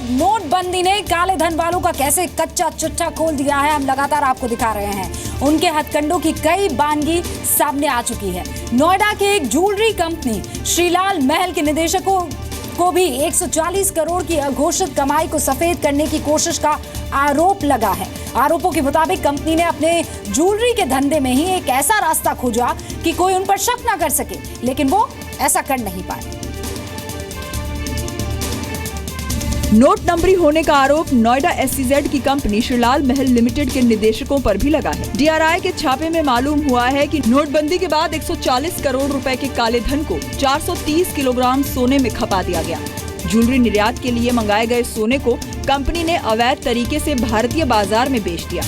अब नोटबंदी ने काले धन वालों का कैसे कच्चा चिट्ठा खोल दिया है, हम लगातार आपको दिखा रहे हैं। उनके हथकंडों की कई बानगी सामने आ चुकी है। नोएडा के एक ज्वेलरी कंपनी श्रीलाल महल के निदेशकों को भी 140 करोड़ की अघोषित कमाई को सफेद करने की कोशिश का आरोप लगा है। आरोपों के मुताबिक कंपनी ने अपने ज्वेलरी के धंधे में ही एक ऐसा रास्ता खोजा कि कोई उन पर शक न कर सके, लेकिन वो ऐसा कर नहीं पाए। नोट नंबरी होने का आरोप नोएडा SEZ की कंपनी श्रीलाल महल लिमिटेड के निदेशकों पर भी लगा है। DRI के छापे में मालूम हुआ है कि नोटबंदी के बाद 140 करोड़ रुपए के काले धन को 430 किलोग्राम सोने में खपा दिया गया। ज्वेलरी निर्यात के लिए मंगाए गए सोने को कंपनी ने अवैध तरीके से भारतीय बाजार में बेच दिया।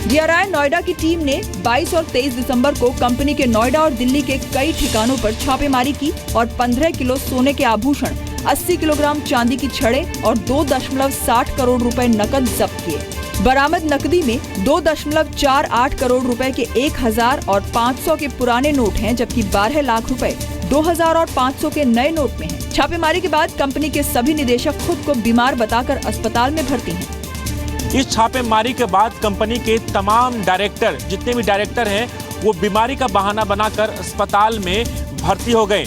DRI नोएडा की टीम ने 22 और 23 दिसंबर को कंपनी के नोएडा और दिल्ली के कई ठिकानों पर छापेमारी की और 15 किलो सोने के आभूषण, 80 किलोग्राम चांदी की छड़ें और 2.60 करोड़ रुपए नकद जब्त किए। बरामद नकदी में 2.48 करोड़ रुपए के 1000 और 500 के पुराने नोट हैं, जबकि 12 लाख रुपए 2000 और 500 के नए नोट में हैं। छापेमारी के बाद कंपनी के सभी निदेशक खुद को बीमार बताकर अस्पताल में भर्ती हैं। इस छापेमारी के बाद कंपनी के तमाम डायरेक्टर, जितने भी डायरेक्टर हैं, वो बीमारी का बहाना बनाकर अस्पताल में भर्ती हो गए।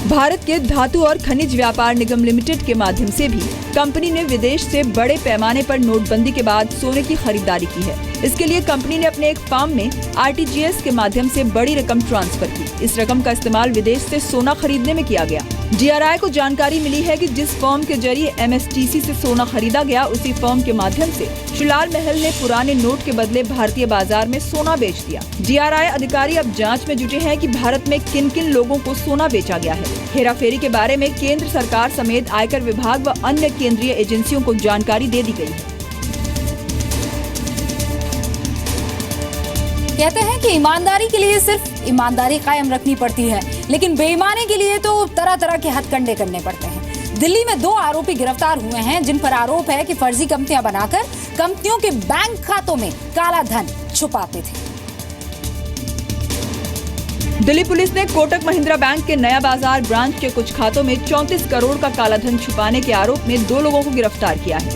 भारत के धातु और खनिज व्यापार निगम लिमिटेड के माध्यम से भी कंपनी ने विदेश से बड़े पैमाने पर नोटबंदी के बाद सोने की खरीदारी की है। इसके लिए कंपनी ने अपने एक फर्म में RTGS के माध्यम से बड़ी रकम ट्रांसफर की। इस रकम का इस्तेमाल विदेश से सोना खरीदने में किया गया। DRI को जानकारी मिली है कि जिस फर्म के जरिए MSTC से सोना खरीदा गया, उसी फर्म के माध्यम से श्रीलाल महल ने पुराने नोट के बदले भारतीय बाजार में सोना बेच दिया। DRI अधिकारी अब जांच में जुटे हैं कि भारत में किन किन लोगों को सोना बेचा गया है। हेराफेरी के बारे में केंद्र सरकार समेत आयकर विभाग व अन्य केंद्रीय एजेंसियों को जानकारी दे दी गई है। कहते हैं कि ईमानदारी के लिए सिर्फ ईमानदारी कायम रखनी पड़ती है, लेकिन बेईमानी के लिए तो तरह तरह के हथकंडे करने पड़ते हैं। दिल्ली में 2 आरोपी गिरफ्तार हुए हैं, जिन पर आरोप है कि फर्जी कंपनियां बनाकर कंपनियों के बैंक खातों में काला धन छुपाते थे। दिल्ली पुलिस ने कोटक महिंद्रा बैंक के नया बाजार ब्रांच के कुछ खातों में 34 करोड़ का काला धन छुपाने के आरोप में 2 लोगों को गिरफ्तार किया है।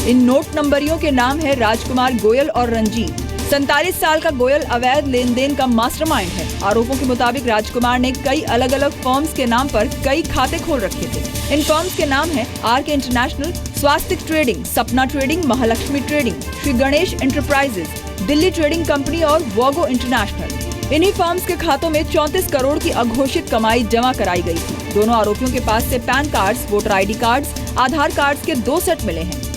इन नोट नंबरियों के नाम है राजकुमार गोयल और रंजीत। 47 साल का गोयल अवैध लेन देन का मास्टरमाइंड है। आरोपों के मुताबिक राजकुमार ने कई अलग अलग फर्म्स के नाम पर कई खाते खोल रखे थे। इन फर्म्स के नाम है आर्क इंटरनेशनल, स्वास्तिक ट्रेडिंग, सपना trading, Mahalakshmi trading, Shri Ganesh enterprises, Delhi trading company और वोगो इंटरनेशनल। इन्हीं फर्म्स के खातों में 34 करोड़ की अघोषित कमाई जमा कराई गई थी। दोनों आरोपियों के पास से PAN cards, voter ID cards, Aadhaar cards के 2 सेट मिले हैं।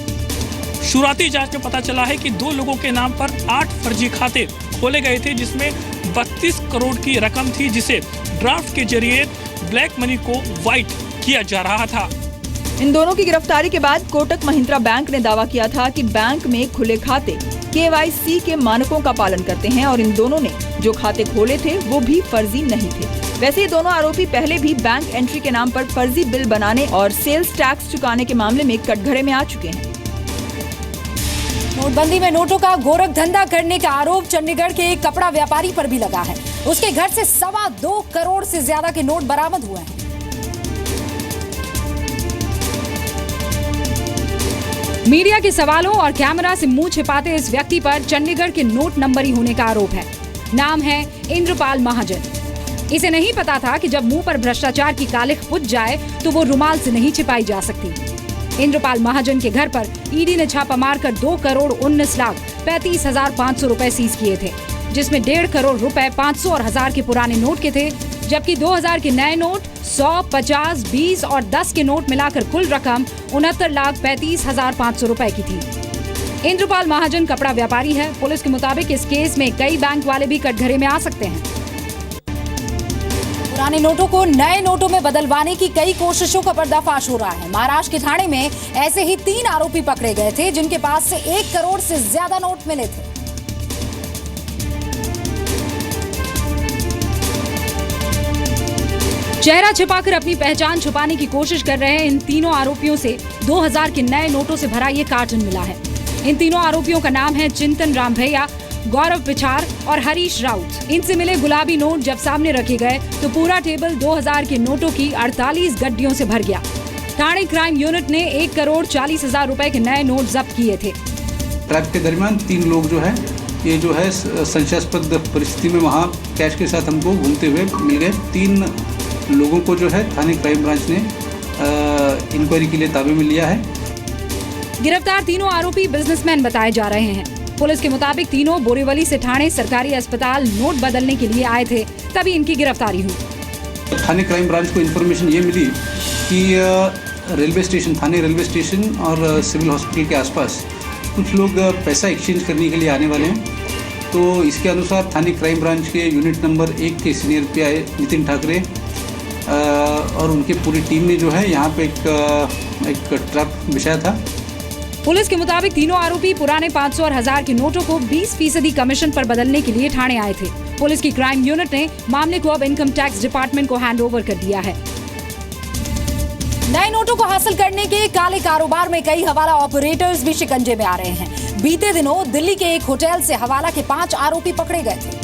शुरुआती जांच में पता चला है कि 2 लोगों के नाम पर 8 फर्जी खाते खोले गए थे, जिसमें 32 करोड़ की रकम थी, जिसे ड्राफ्ट के जरिए ब्लैक मनी को व्हाइट किया जा रहा था। इन दोनों की गिरफ्तारी के बाद कोटक महिंद्रा बैंक ने दावा किया था कि बैंक में खुले खाते KYC के मानकों का पालन करते हैं और इन दोनों ने जो खाते खोले थे वो भी फर्जी नहीं थे। वैसे ये दोनों आरोपी पहले भी बैंक एंट्री के नाम पर फर्जी बिल बनाने और सेल्स टैक्स चुकाने के मामले में कटघरे में आ चुके हैं। नोटबंदी में नोटों का गोरख धंधा करने का आरोप चंडीगढ़ के एक कपड़ा व्यापारी पर भी लगा है। उसके घर से 2.25 करोड़ से ज्यादा के नोट बरामद हुए हैं। मीडिया के सवालों और कैमरा से मुंह छिपाते इस व्यक्ति पर चंडीगढ़ के नोट नंबरी होने का आरोप है। नाम है इंद्रपाल महाजन। इसे नहीं पता था कि जब मुंह पर भ्रष्टाचार की कालिख पुज जाए तो वो रुमाल से नहीं छिपाई जा सकती। इंद्रपाल महाजन के घर पर ईडी ने छापा मारकर 2 करोड़ 19 लाख 35,500 रुपए सीज किए थे, जिसमें 1.5 करोड़ रुपए 500 और 1000 के पुराने नोट के थे, जबकि 2000 के नए नोट, 100, 50, 20 और 10 के नोट मिलाकर कुल रकम 69,35,500 रुपए की थी। इंद्रपाल महाजन कपड़ा व्यापारी है। पुलिस के मुताबिक इस केस में कई बैंक वाले भी कटघरे में आ सकते हैं। पुराने नोटों को नए नोटों में बदलवाने की कई कोशिशों का पर्दाफाश हो रहा है। महाराष्ट्र के थाने में ऐसे ही 3 आरोपी पकड़े गए थे, जिनके पास से 1 करोड़ से ज्यादा नोट मिले थे। चेहरा छिपाकर अपनी पहचान छुपाने की कोशिश कर रहे इन तीनों आरोपियों से 2000 के नए नोटों से भरा ये कार्टन मिला है। इन तीनों आरोपियों का नाम है चिंतन राम भैया, गौरव पिछार और हरीश राउत। इनसे मिले गुलाबी नोट जब सामने रखे गए तो पूरा टेबल 2000 के नोटों की 48 गड्डियों से भर गया। थाने क्राइम यूनिट ने 1,40,00,000 रुपए के नए नोट जब्त किए थे। ट्रैप के दरमियान 3 लोग जो है ये जो है संशयास्पद परिस्थिति में वहाँ कैश के साथ हमको घूमते हुए मिल गए। 3 लोगों को जो है थाने क्राइम ब्रांच ने इंक्वायरी के लिए ताबे में लिया है। गिरफ्तार तीनों आरोपी बिजनेसमैन बताए जा रहे हैं। पुलिस के मुताबिक तीनों बोरीवली से थाने सरकारी अस्पताल नोट बदलने के लिए आए थे, तभी इनकी गिरफ्तारी हुई। थाने क्राइम ब्रांच को इन्फॉर्मेशन ये मिली कि रेलवे स्टेशन, थाने रेलवे स्टेशन और सिविल हॉस्पिटल के आसपास कुछ लोग पैसा एक्सचेंज करने के लिए आने वाले हैं। तो इसके अनुसार थाने क्राइम ब्रांच के यूनिट नंबर 1 के सीनियर PI नितिन ठाकरे और उनकी पूरी टीम ने जो है यहाँ पे एक ट्रैप बिछाया था। पुलिस के मुताबिक तीनों आरोपी पुराने 500 और 1000 के नोटों को 20% कमीशन पर बदलने के लिए थाने आए थे। पुलिस की क्राइम यूनिट ने मामले को अब इनकम टैक्स डिपार्टमेंट को हैंड ओवर कर दिया है। नए नोटों को हासिल करने के काले कारोबार में कई हवाला ऑपरेटर्स भी शिकंजे में आ रहे हैं। बीते दिनों दिल्ली के एक होटल से हवाला के 5 आरोपी पकड़े गए थे।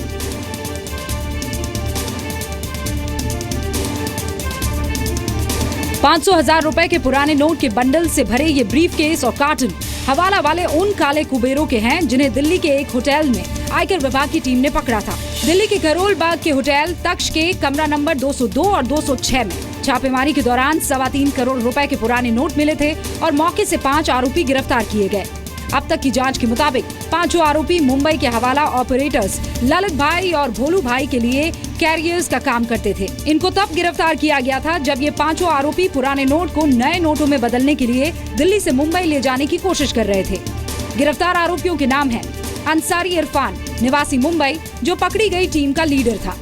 ₹500,000 के पुराने नोट के बंडल से भरे ये ब्रीफकेस और कार्टन हवाला वाले उन काले कुबेरों के हैं जिन्हें दिल्ली के एक होटल में आयकर विभाग की टीम ने पकड़ा था। दिल्ली के करोल बाग के होटल तक्ष के कमरा नंबर 202 और 206 में छापेमारी के दौरान 3.25 करोड़ रुपए के पुराने नोट मिले थे और मौके से 5 आरोपी गिरफ्तार किए गए। अब तक की जांच के मुताबिक 5 आरोपी मुंबई के हवाला ऑपरेटर्स ललित भाई और भोलू भाई के लिए कैरियर्स का काम करते थे। इनको तब गिरफ्तार किया गया था जब ये 5 आरोपी पुराने नोट को नए नोटों में बदलने के लिए दिल्ली से मुंबई ले जाने की कोशिश कर रहे थे। गिरफ्तार आरोपियों के नाम हैं अंसारी इरफान निवासी मुंबई, जो पकड़ी गई टीम का लीडर था,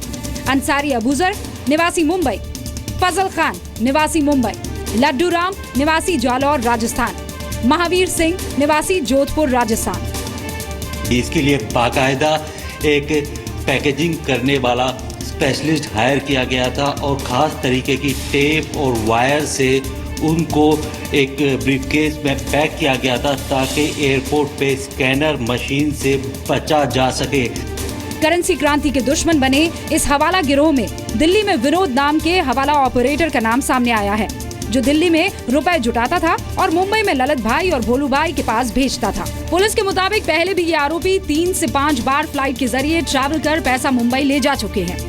अंसारी अबूजर निवासी मुंबई, फजल खान निवासी मुंबई, लड्डू राम निवासी जालौर राजस्थान, महावीर सिंह निवासी जोधपुर राजस्थान। इसके लिए बाकायदा एक पैकेजिंग करने वाला स्पेशलिस्ट हायर किया गया था और ख़ास तरीके की टेप और वायर से उनको एक ब्रीफकेस में पैक किया गया था ताकि एयरपोर्ट पे स्कैनर मशीन से बचा जा सके। करेंसी क्रांति के दुश्मन बने इस हवाला गिरोह में दिल्ली में विनोद नाम के हवाला ऑपरेटर का नाम सामने आया है, जो दिल्ली में रुपए जुटाता था और मुंबई में ललित भाई और भोलू भाई के पास भेजता था। पुलिस के मुताबिक पहले भी ये आरोपी 3 से 5 बार फ्लाइट के जरिए ट्रैवल कर पैसा मुंबई ले जा चुके हैं।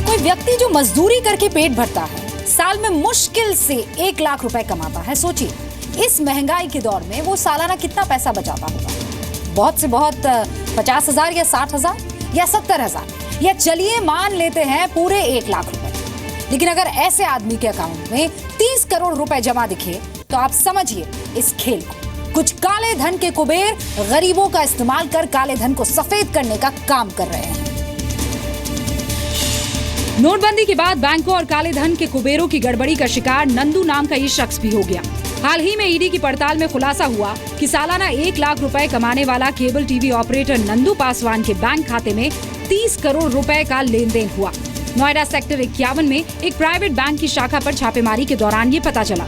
कोई व्यक्ति जो मजदूरी करके पेट भरता है, साल में मुश्किल से 1 लाख रुपए कमाता है। सोचिए इस महंगाई के दौर में वो सालाना कितना पैसा बचाता होगा। बहुत से बहुत 50,000 या 60,000 या 70,000 या चलिए मान लेते हैं पूरे 1 लाख रुपए। लेकिन अगर ऐसे आदमी के अकाउंट में 30 करोड़ रुपए जमा दिखे तो आप समझिए इस खेल को। कुछ काले धन के कुबेर गरीबों का इस्तेमाल कर काले धन को सफेद करने का काम कर रहे हैं। नोटबंदी के बाद बैंकों और काले धन के कुबेरों की गड़बड़ी का शिकार नंदू नाम का ये शख्स भी हो गया। हाल ही में ईडी की पड़ताल में खुलासा हुआ कि सालाना 1 लाख रुपए कमाने वाला cable TV operator Nandu Paswan के बैंक खाते में 30 करोड़ रुपए का लेन देन हुआ। नोएडा सेक्टर 51 में एक प्राइवेट बैंक की शाखा पर छापेमारी के दौरान ये पता चला।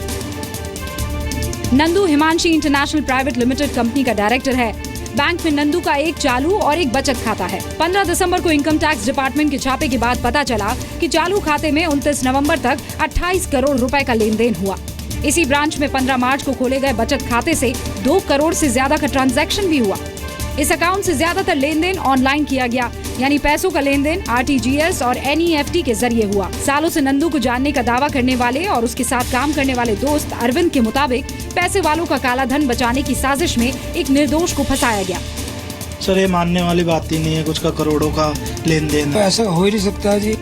Nandu Himanshi international private limited company का डायरेक्टर है। बैंक में नंदू का एक चालू और एक बचत खाता है। 15 दिसंबर को इनकम टैक्स डिपार्टमेंट के छापे के बाद पता चला कि चालू खाते में 29 नवंबर तक 28 करोड़ रुपए का लेन देन हुआ। इसी ब्रांच में 15 मार्च को खोले गए बचत खाते से 2 करोड़ से ज्यादा का ट्रांजैक्शन भी हुआ। इस अकाउंट से ज्यादातर लेन देन ऑनलाइन किया गया, यानी पैसों का लेन देन RTGS और NEFT के जरिए हुआ। सालों से नंदू को जानने का दावा करने वाले और उसके साथ काम करने वाले दोस्त अरविंद के मुताबिक पैसे वालों का काला धन बचाने की साजिश में एक निर्दोष को फंसाया गया। सर ये मानने वाली बात ही नहीं है, कुछ का करोड़ों का लेन देन, ऐसा हो ही नहीं सकता जी।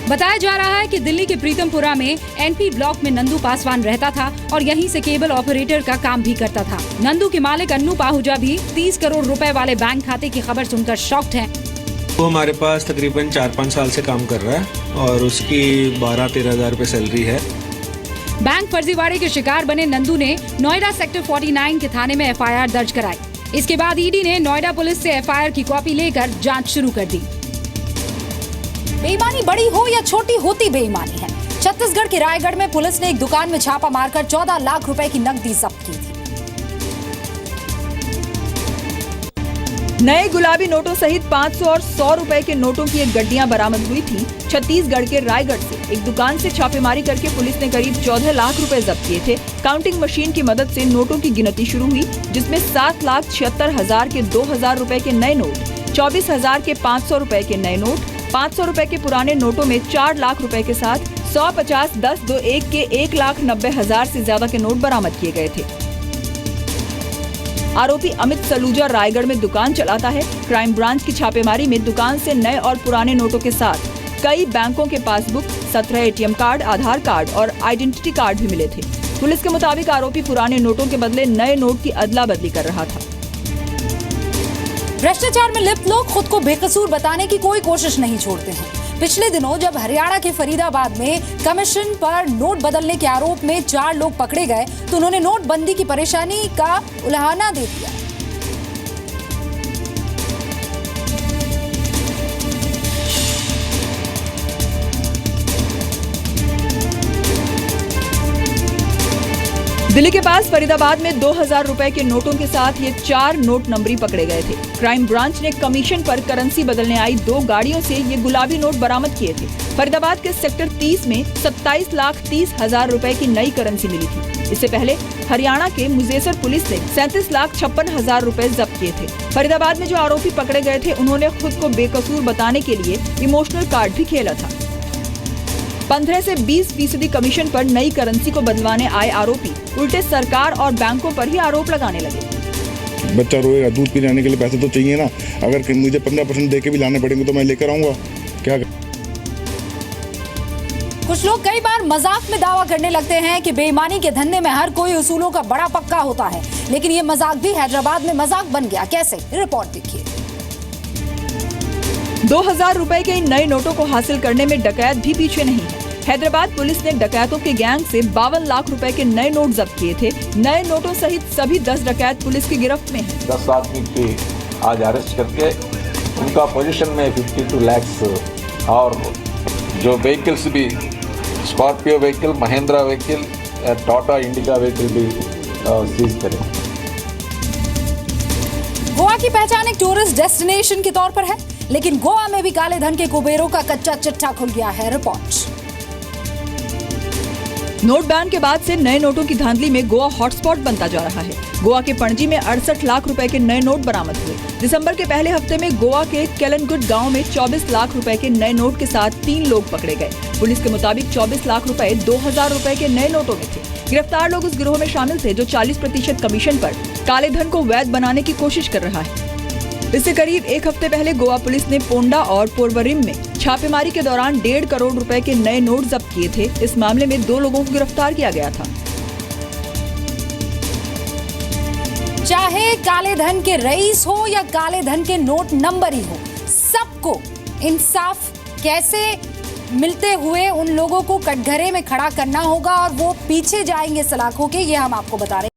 बताया जा रहा है कि दिल्ली के प्रीतमपुरा में NP ब्लॉक में नंदू पासवान रहता था और यहीं से केबल ऑपरेटर का काम भी करता था। नंदू के मालिक अन्नू पाहुजा भी 30 करोड़ रुपए वाले बैंक खाते की खबर सुनकर शॉक्ड हैं। वो हमारे पास तकरीबन 4-5 साल से काम कर रहा है और उसकी 12-13 हज़ार रुपए सैलरी है। बैंक फर्जीवाड़े के शिकार बने नंदू ने नोएडा सेक्टर 49 के थाने में FIR दर्ज कराई। इसके बाद ईडी ने नोएडा पुलिस से FIR की कॉपी लेकर जांच शुरू कर दी। बेईमानी बड़ी हो या छोटी, होती बेईमानी है। छत्तीसगढ़ के रायगढ़ में पुलिस ने एक दुकान में छापा मारकर 14 लाख रुपए की नकदी जब्त की थी। नए गुलाबी नोटों सहित 500 और 100 रुपए के नोटों की एक गड्डियां बरामद हुई थी। छत्तीसगढ़ के रायगढ़ से एक दुकान से छापेमारी करके पुलिस ने करीब 14 लाख रुपए जब्त किए थे। काउंटिंग मशीन की मदद से नोटों की गिनती शुरू हुई, जिसमें 7,76,000 के 2,000 रुपए के नए नोट, 24,000 के 500 रुपए के नए नोट, 500 रुपए के पुराने नोटों में 4 लाख रुपए के साथ 100, 50, 10, 2, 1 के 1,90,000 से ज्यादा के नोट बरामद किए गए थे। आरोपी अमित सलूजा रायगढ़ में दुकान चलाता है। क्राइम ब्रांच की छापेमारी में दुकान से नए और पुराने नोटों के साथ कई बैंकों के पासबुक, 17 एटीएम कार्ड, आधार कार्ड और आइडेंटिटी कार्ड भी मिले थे। पुलिस के मुताबिक आरोपी पुराने नोटों के बदले नए नोट की अदला बदली कर रहा था। भ्रष्टाचार में लिप्त लोग खुद को बेकसूर बताने की कोई कोशिश नहीं छोड़ते हैं। पिछले दिनों जब हरियाणा के फरीदाबाद में कमीशन पर नोट बदलने के आरोप में 4 लोग पकड़े गए तो उन्होंने नोटबंदी की परेशानी का उल्हाना दे दिया। दिल्ली के पास फरीदाबाद में 2,000 रुपए के नोटों के साथ ये 4 नोट नंबरी पकड़े गए थे। क्राइम ब्रांच ने कमीशन पर करेंसी बदलने आई 2 गाड़ियों से ये गुलाबी नोट बरामद किए थे। फरीदाबाद के सेक्टर 30 में 27,30,000 रुपए की नई करेंसी मिली थी। इससे पहले हरियाणा के मुजेसर पुलिस ने 37,56,000 रुपए जब्त किए थे। फरीदाबाद में जो आरोपी पकड़े गए थे, उन्होंने खुद को बेकसूर बताने के लिए इमोशनल कार्ड भी खेला था। 15 से 20% कमीशन पर नई करेंसी को बदलवाने आए आरोपी उल्टे सरकार और बैंकों पर ही आरोप लगाने लगे। बच्चा रोएगा, दूध पी जाने के लिए पैसे तो चाहिए ना। अगर मुझे 15% दे के भी लाने पड़ेंगे तो मैं लेकर आऊंगा क्या। कुछ लोग कई बार मजाक में दावा करने लगते हैं कि बेईमानी के धंधे में हर कोई उसूलों का बड़ा पक्का होता है, लेकिन ये मजाक भी हैदराबाद में मजाक बन गया। कैसे? रिपोर्ट देखिए। 2,000 रुपए के इन नए नोटों को हासिल करने में डकैत भी पीछे नहीं है। हैदराबाद पुलिस ने डकैतों के गैंग से 52 लाख रुपए के नए नोट जब्त किए थे। नए नोटों सहित सभी 10 डकैत पुलिस की गिरफ्त में हैं। 10 आदमी की आज अरेस्ट करके उनका पोजीशन में 52 लाख और जो व्हीकल्स भी Scorpio vehicle, Mahindra vehicle, Tata indica vehicle भी सीज करें। गोवा की पहचान एक टूरिस्ट डेस्टिनेशन के तौर पर है, लेकिन गोवा में भी काले धन के कुबेरों का कच्चा चिट्ठा खुल गया है। रिपोर्ट। नोट बैन के बाद से नए नोटों की धांधली में गोवा हॉटस्पॉट बनता जा रहा है। गोवा के पणजी में 68 लाख रुपए के नए नोट बरामद हुए। दिसंबर के पहले हफ्ते में गोवा के केलनगुड गांव में 24 लाख रुपए के नए नोट के साथ 3 लोग पकड़े गए। पुलिस के मुताबिक 24 लाख रुपए 2,000 रुपए के नए नोटों में थे। गिरफ्तार लोग उस गिरोह में शामिल थे जो 40% कमीशन पर काले धन को वैध बनाने की कोशिश कर रहा है। इससे करीब 1 हफ्ते पहले गोवा पुलिस ने पोंडा और पोरवरिम में छापेमारी के दौरान 1.5 करोड़ रुपए के नए नोट जब्त किए थे। इस मामले में 2 लोगों को गिरफ्तार किया गया था। चाहे काले धन के रईस हो या काले धन के नोट नंबरी हो, सबको इंसाफ कैसे मिलते हुए उन लोगों को कटघरे में खड़ा करना होगा और वो पीछे जाएंगे सलाखों के, ये हम आपको बता रहे हैं।